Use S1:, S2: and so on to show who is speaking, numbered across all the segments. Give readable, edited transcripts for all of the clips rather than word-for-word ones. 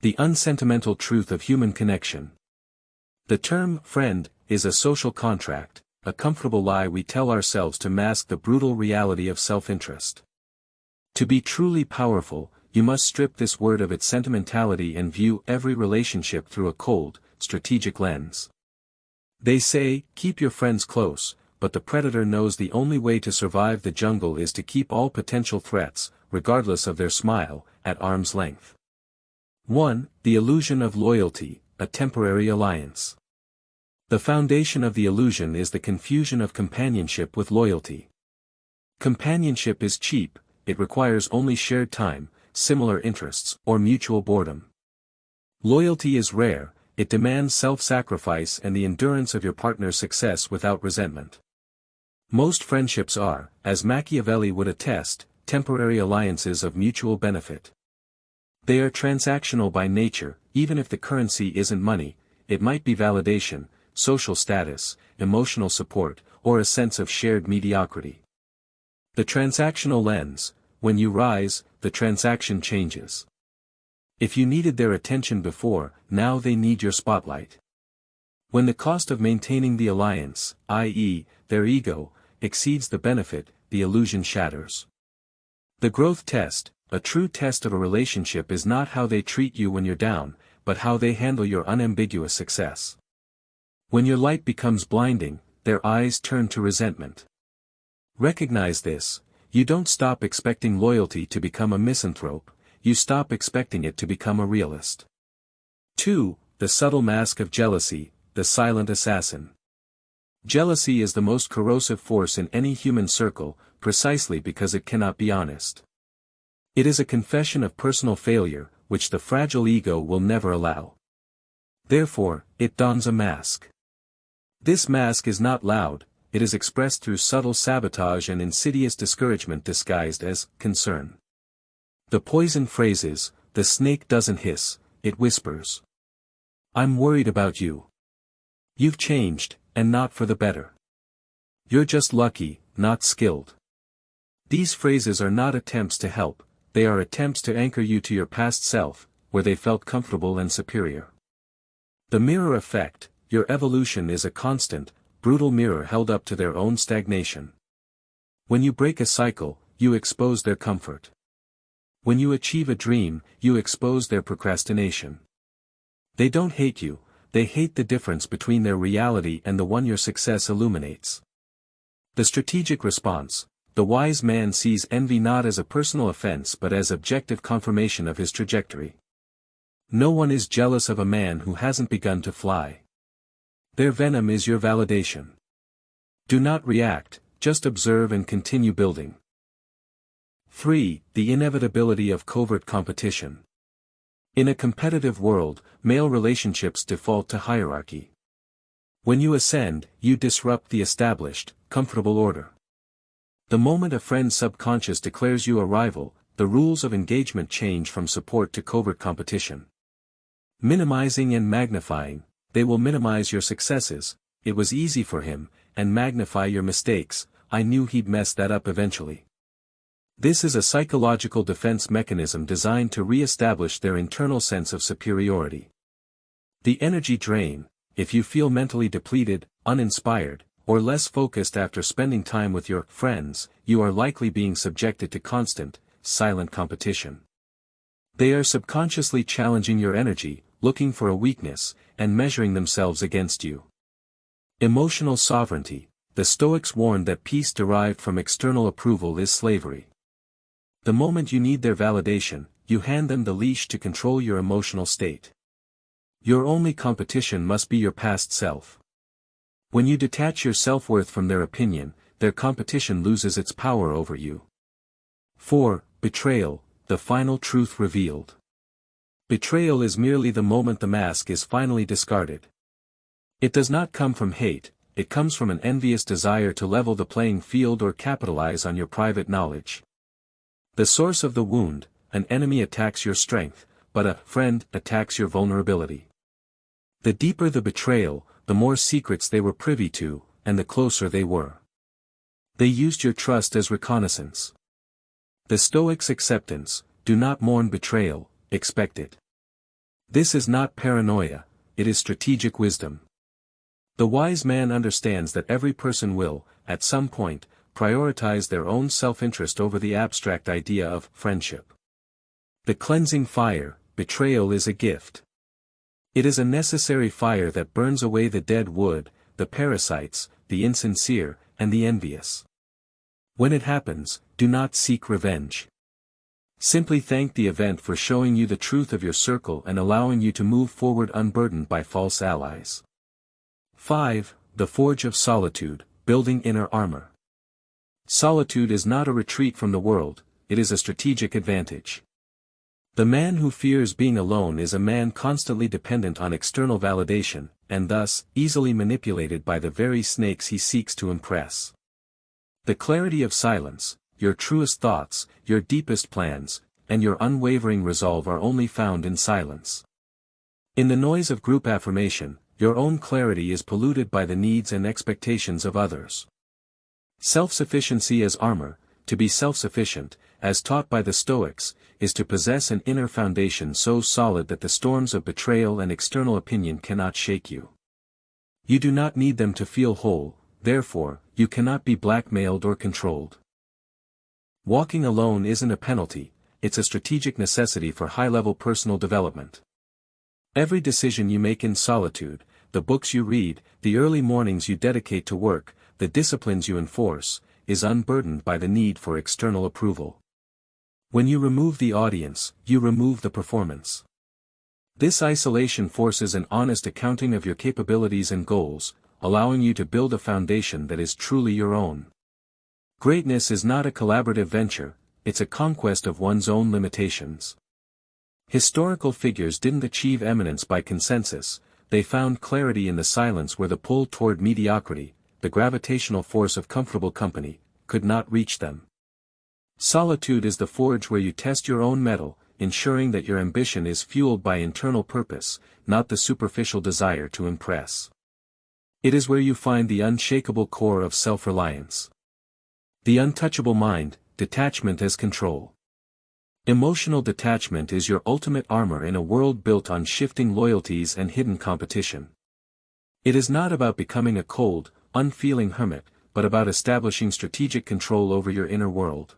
S1: The unsentimental truth of human connection. The term friend is a social contract, a comfortable lie we tell ourselves to mask the brutal reality of self-interest. To be truly powerful, you must strip this word of its sentimentality and view every relationship through a cold, strategic lens. They say, keep your friends close, but the predator knows the only way to survive the jungle is to keep all potential threats, regardless of their smile, at arm's length. 1. The illusion of loyalty, a temporary alliance. The foundation of the illusion is the confusion of companionship with loyalty. Companionship is cheap, it requires only shared time, similar interests, or mutual boredom. Loyalty is rare, it demands self-sacrifice and the endurance of your partner's success without resentment. Most friendships are, as Machiavelli would attest, temporary alliances of mutual benefit. They are transactional by nature, even if the currency isn't money, it might be validation, social status, emotional support, or a sense of shared mediocrity. The transactional lens: when you rise, the transaction changes. If you needed their attention before, now they need your spotlight. When the cost of maintaining the alliance, i.e., their ego, exceeds the benefit, the illusion shatters. The growth test, a true test of a relationship, is not how they treat you when you're down, but how they handle your unambiguous success. When your light becomes blinding, their eyes turn to resentment. Recognize this: you don't stop expecting loyalty to become a misanthrope, you stop expecting it to become a realist. 2. The subtle mask of jealousy, the silent assassin. Jealousy is the most corrosive force in any human circle, precisely because it cannot be honest. It is a confession of personal failure, which the fragile ego will never allow. Therefore, it dons a mask. This mask is not loud, it is expressed through subtle sabotage and insidious discouragement disguised as concern. The poison phrases: the snake doesn't hiss, it whispers. I'm worried about you. You've changed, and not for the better. You're just lucky, not skilled. These phrases are not attempts to help, they are attempts to anchor you to your past self, where they felt comfortable and superior. The mirror effect: your evolution is a constant, brutal mirror held up to their own stagnation. When you break a cycle, you expose their comfort. When you achieve a dream, you expose their procrastination. They don't hate you, they hate the difference between their reality and the one your success illuminates. The strategic response: the wise man sees envy not as a personal offense but as objective confirmation of his trajectory. No one is jealous of a man who hasn't begun to fly. Their venom is your validation. Do not react, just observe and continue building. 3. The inevitability of covert competition. In a competitive world, male relationships default to hierarchy. When you ascend, you disrupt the established, comfortable order. The moment a friend's subconscious declares you a rival, the rules of engagement change from support to covert competition. Minimizing and magnifying: they will minimize your successes, it was easy for him, and magnify your mistakes, I knew he'd mess that up eventually. This is a psychological defense mechanism designed to re-establish their internal sense of superiority. The energy drain: if you feel mentally depleted, uninspired, or less focused after spending time with your friends, you are likely being subjected to constant, silent competition. They are subconsciously challenging your energy, looking for a weakness, and measuring themselves against you. Emotional sovereignty: the Stoics warned that peace derived from external approval is slavery. The moment you need their validation, you hand them the leash to control your emotional state. Your only competition must be your past self. When you detach your self-worth from their opinion, their competition loses its power over you. 4. Betrayal, the final truth revealed. Betrayal is merely the moment the mask is finally discarded. It does not come from hate, it comes from an envious desire to level the playing field or capitalize on your private knowledge. The source of the wound: an enemy attacks your strength, but a friend attacks your vulnerability. The deeper the betrayal, the more secrets they were privy to, and the closer they were. They used your trust as reconnaissance. The Stoics' acceptance: do not mourn betrayal, expect it. This is not paranoia, it is strategic wisdom. The wise man understands that every person will, at some point, prioritize their own self-interest over the abstract idea of friendship. The cleansing fire, betrayal, is a gift. It is a necessary fire that burns away the dead wood, the parasites, the insincere, and the envious. When it happens, do not seek revenge. Simply thank the event for showing you the truth of your circle and allowing you to move forward unburdened by false allies. 5. The Forge of Solitude, building inner armor. Solitude is not a retreat from the world, it is a strategic advantage. The man who fears being alone is a man constantly dependent on external validation, and thus, easily manipulated by the very snakes he seeks to impress. The clarity of silence, your truest thoughts, your deepest plans, and your unwavering resolve are only found in silence. In the noise of group affirmation, your own clarity is polluted by the needs and expectations of others. Self-sufficiency as armor, to be self-sufficient, as taught by the Stoics, is to possess an inner foundation so solid that the storms of betrayal and external opinion cannot shake you. You do not need them to feel whole, therefore, you cannot be blackmailed or controlled. Walking alone isn't a penalty, it's a strategic necessity for high-level personal development. Every decision you make in solitude, the books you read, the early mornings you dedicate to work, the disciplines you enforce, is unburdened by the need for external approval. When you remove the audience, you remove the performance. This isolation forces an honest accounting of your capabilities and goals, allowing you to build a foundation that is truly your own. Greatness is not a collaborative venture, it's a conquest of one's own limitations. Historical figures didn't achieve eminence by consensus, they found clarity in the silence where the pull toward mediocrity, the gravitational force of comfortable company, could not reach them. Solitude is the forge where you test your own mettle, ensuring that your ambition is fueled by internal purpose, not the superficial desire to impress. It is where you find the unshakable core of self-reliance. The untouchable mind, detachment as control. Emotional detachment is your ultimate armor in a world built on shifting loyalties and hidden competition. It is not about becoming a cold, unfeeling hermit, but about establishing strategic control over your inner world.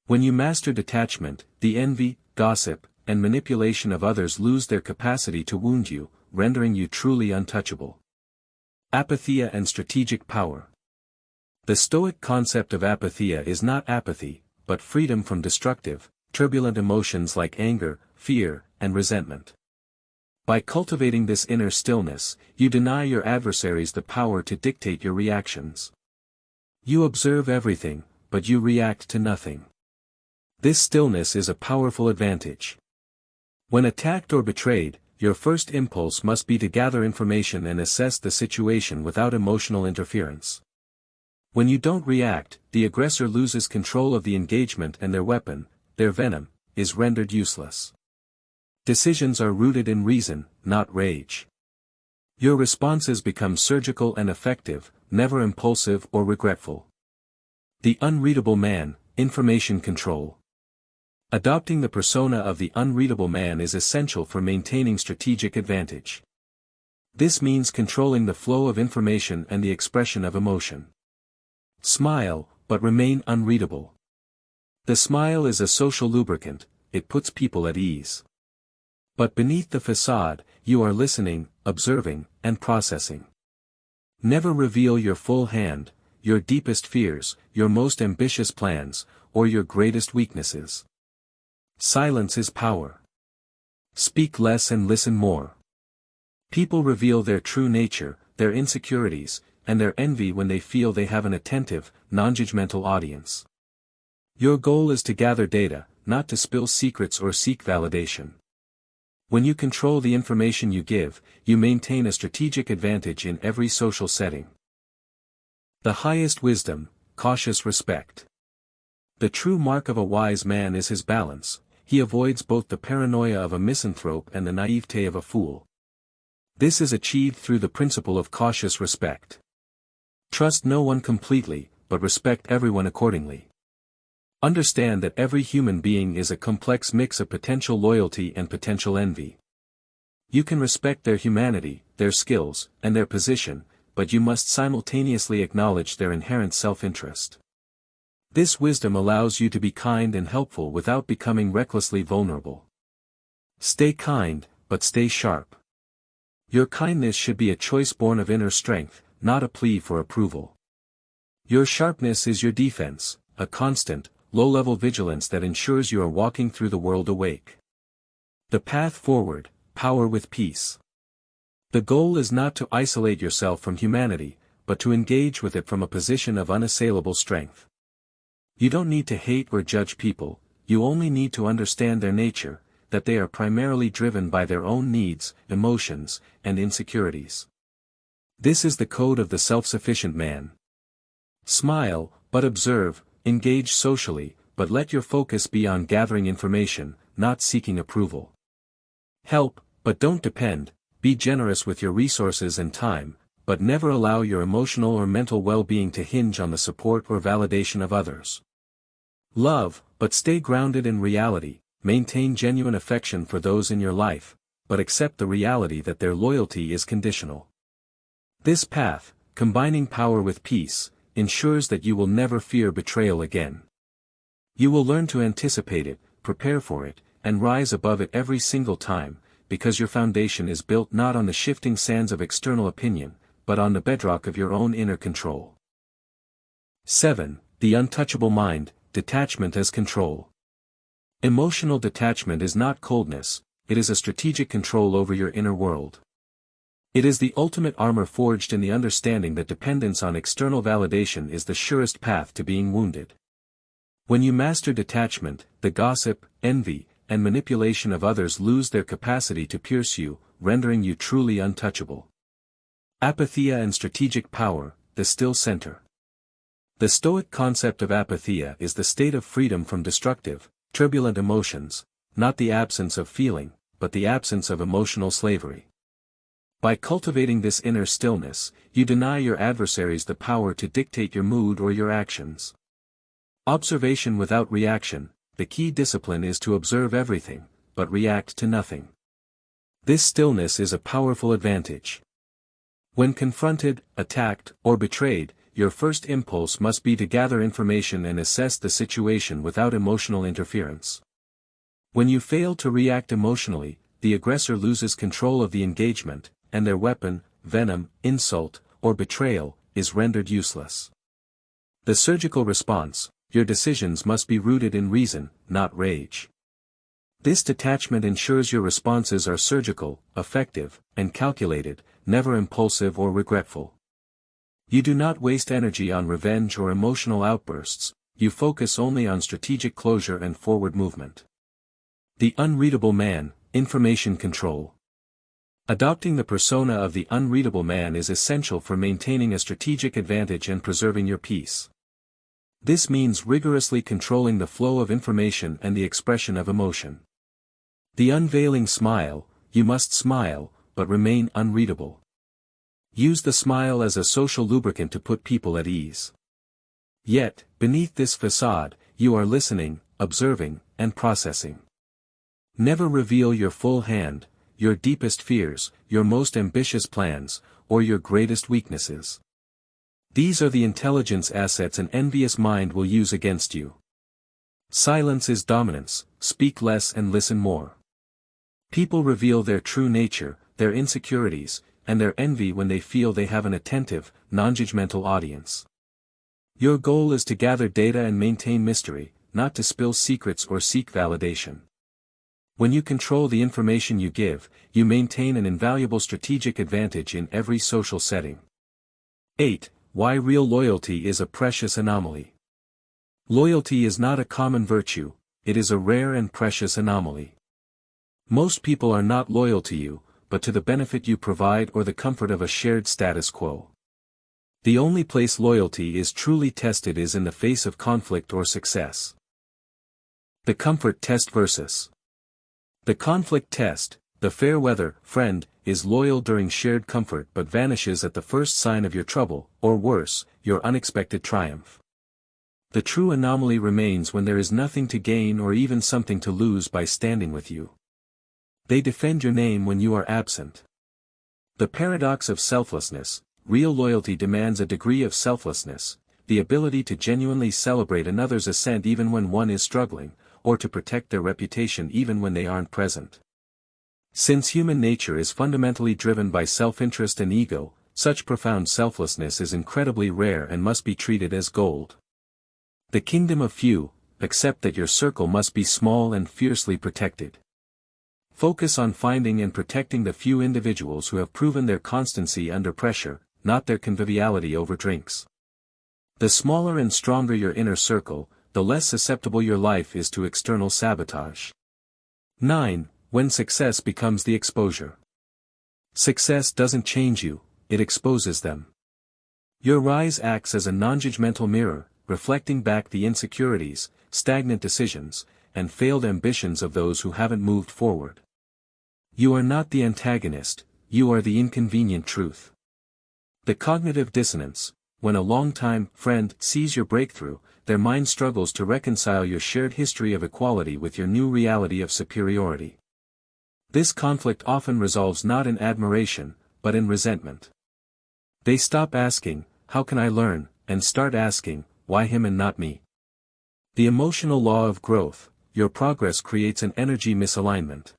S1: When you master detachment, the envy, gossip, and manipulation of others lose their capacity to wound you, rendering you truly untouchable. Apatheia and strategic power. The Stoic concept of apatheia is not apathy, but freedom from destructive, turbulent emotions like anger, fear, and resentment. By cultivating this inner stillness, you deny your adversaries the power to dictate your reactions. You observe everything, but you react to nothing. This stillness is a powerful advantage. When attacked or betrayed, your first impulse must be to gather information and assess the situation without emotional interference. When you don't react, the aggressor loses control of the engagement and their weapon, their venom, is rendered useless. Decisions are rooted in reason, not rage. Your responses become surgical and effective, never impulsive or regretful. The unreadable man, information control. Adopting the persona of the unreadable man is essential for maintaining strategic advantage. This means controlling the flow of information and the expression of emotion. Smile, but remain unreadable. The smile is a social lubricant, it puts people at ease. But beneath the facade, you are listening, observing, and processing. Never reveal your full hand, your deepest fears, your most ambitious plans, or your greatest weaknesses. Silence is power. Speak less and listen more. People reveal their true nature, their insecurities, and their envy when they feel they have an attentive, non-judgmental audience. Your goal is to gather data, not to spill secrets or seek validation. When you control the information you give, you maintain a strategic advantage in every social setting. The highest wisdom, cautious respect. The true mark of a wise man is his balance, he avoids both the paranoia of a misanthrope and the naivete of a fool. This is achieved through the principle of cautious respect. Trust no one completely, but respect everyone accordingly. Understand that every human being is a complex mix of potential loyalty and potential envy. You can respect their humanity, their skills, and their position, but you must simultaneously acknowledge their inherent self-interest. This wisdom allows you to be kind and helpful without becoming recklessly vulnerable. Stay kind, but stay sharp. Your kindness should be a choice born of inner strength, not a plea for approval. Your sharpness is your defense, a constant, low-level vigilance that ensures you are walking through the world awake. The path forward, power with peace. The goal is not to isolate yourself from humanity, but to engage with it from a position of unassailable strength. You don't need to hate or judge people, you only need to understand their nature, that they are primarily driven by their own needs, emotions, and insecurities. This is the code of the self-sufficient man. Smile, but observe, engage socially, but let your focus be on gathering information, not seeking approval. Help, but don't depend, be generous with your resources and time, but never allow your emotional or mental well-being to hinge on the support or validation of others. Love, but stay grounded in reality, maintain genuine affection for those in your life, but accept the reality that their loyalty is conditional. This path, combining power with peace, ensures that you will never fear betrayal again. You will learn to anticipate it, prepare for it, and rise above it every single time, because your foundation is built not on the shifting sands of external opinion, but on the bedrock of your own inner control. 7. The untouchable mind, detachment as control. Emotional detachment is not coldness, it is a strategic control over your inner world. It is the ultimate armor forged in the understanding that dependence on external validation is the surest path to being wounded. When you master detachment, the gossip, envy, and manipulation of others lose their capacity to pierce you, rendering you truly untouchable. Apatheia and strategic power, the still center. The Stoic concept of apatheia is the state of freedom from destructive, turbulent emotions, not the absence of feeling, but the absence of emotional slavery. By cultivating this inner stillness, you deny your adversaries the power to dictate your mood or your actions. Observation without reaction, the key discipline is to observe everything, but react to nothing. This stillness is a powerful advantage. When confronted, attacked, or betrayed, your first impulse must be to gather information and assess the situation without emotional interference. When you fail to react emotionally, the aggressor loses control of the engagement, and their weapon, venom, insult, or betrayal, is rendered useless. The surgical response, your decisions must be rooted in reason, not rage. This detachment ensures your responses are surgical, effective, and calculated, never impulsive or regretful. You do not waste energy on revenge or emotional outbursts, you focus only on strategic closure and forward movement. The unreadable man, information control. Adopting the persona of the unreadable man is essential for maintaining a strategic advantage and preserving your peace. This means rigorously controlling the flow of information and the expression of emotion. The unveiling smile, you must smile, but remain unreadable. Use the smile as a social lubricant to put people at ease. Yet, beneath this facade, you are listening, observing, and processing. Never reveal your full hand, your deepest fears, your most ambitious plans, or your greatest weaknesses. These are the intelligence assets an envious mind will use against you. Silence is dominance, speak less and listen more. People reveal their true nature, their insecurities, and their envy when they feel they have an attentive, non-judgmental audience. Your goal is to gather data and maintain mystery, not to spill secrets or seek validation. When you control the information you give, you maintain an invaluable strategic advantage in every social setting. 8. Why real loyalty is a precious anomaly. Loyalty is not a common virtue, it is a rare and precious anomaly. Most people are not loyal to you, but to the benefit you provide or the comfort of a shared status quo. The only place loyalty is truly tested is in the face of conflict or success. The comfort test versus the conflict test. The fair weather friend is loyal during shared comfort but vanishes at the first sign of your trouble, or worse, your unexpected triumph. The true anomaly remains when there is nothing to gain or even something to lose by standing with you. They defend your name when you are absent. The paradox of selflessness. Real loyalty demands a degree of selflessness, the ability to genuinely celebrate another's ascent even when one is struggling, or to protect their reputation even when they aren't present. Since human nature is fundamentally driven by self-interest and ego, such profound selflessness is incredibly rare and must be treated as gold. The kingdom of few, accept that your circle must be small and fiercely protected. Focus on finding and protecting the few individuals who have proven their constancy under pressure, not their conviviality over drinks. The smaller and stronger your inner circle, the less susceptible your life is to external sabotage. 9. When success becomes the exposure. Success doesn't change you, it exposes them. Your rise acts as a non-judgmental mirror, reflecting back the insecurities, stagnant decisions, and failed ambitions of those who haven't moved forward. You are not the antagonist, you are the inconvenient truth. The cognitive dissonance. When a longtime friend sees your breakthrough, their mind struggles to reconcile your shared history of equality with your new reality of superiority. This conflict often resolves not in admiration, but in resentment. They stop asking, "How can I learn?" and start asking, "Why him and not me?" The emotional law of growth. Your progress creates an energy misalignment.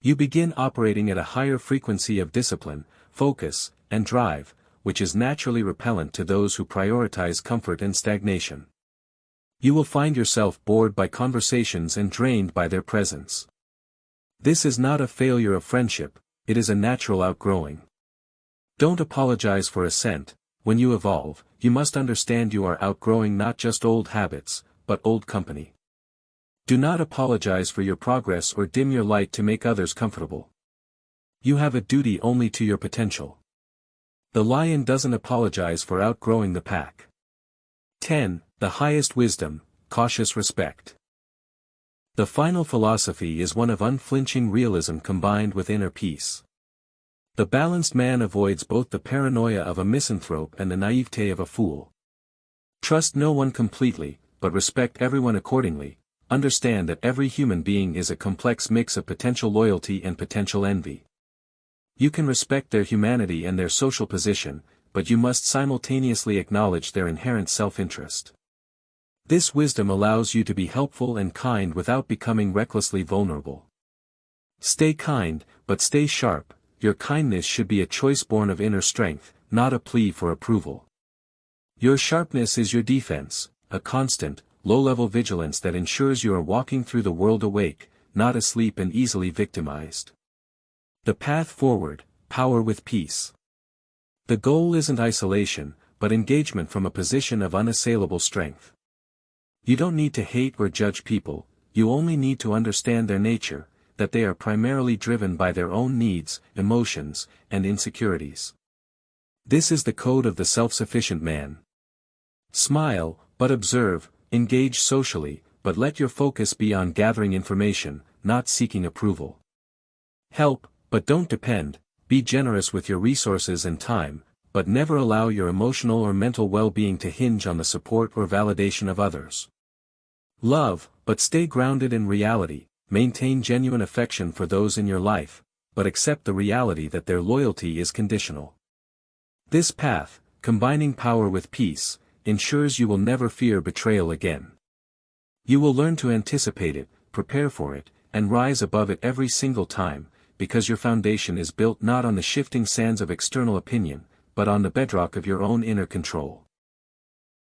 S1: You begin operating at a higher frequency of discipline, focus, and drive, which is naturally repellent to those who prioritize comfort and stagnation. You will find yourself bored by conversations and drained by their presence. This is not a failure of friendship, it is a natural outgrowing. Don't apologize for assent. When you evolve, you must understand you are outgrowing not just old habits, but old company. Do not apologize for your progress or dim your light to make others comfortable. You have a duty only to your potential. The lion doesn't apologize for outgrowing the pack. 10. The highest wisdom, cautious respect. The final philosophy is one of unflinching realism combined with inner peace. The balanced man avoids both the paranoia of a misanthrope and the naivete of a fool. Trust no one completely, but respect everyone accordingly. Understand that every human being is a complex mix of potential loyalty and potential envy. You can respect their humanity and their social position, but you must simultaneously acknowledge their inherent self-interest. This wisdom allows you to be helpful and kind without becoming recklessly vulnerable. Stay kind, but stay sharp. Your kindness should be a choice born of inner strength, not a plea for approval. Your sharpness is your defense, a constant, low-level vigilance that ensures you are walking through the world awake, not asleep and easily victimized. The path forward, power with peace. The goal isn't isolation, but engagement from a position of unassailable strength. You don't need to hate or judge people, you only need to understand their nature, that they are primarily driven by their own needs, emotions, and insecurities. This is the code of the self-sufficient man. Smile, but observe, engage socially, but let your focus be on gathering information, not seeking approval. Help, but don't depend. Be generous with your resources and time, but never allow your emotional or mental well-being to hinge on the support or validation of others. Love, but stay grounded in reality. Maintain genuine affection for those in your life, but accept the reality that their loyalty is conditional. This path, combining power with peace, ensures you will never fear betrayal again. You will learn to anticipate it, prepare for it, and rise above it every single time, because your foundation is built not on the shifting sands of external opinion, but on the bedrock of your own inner control.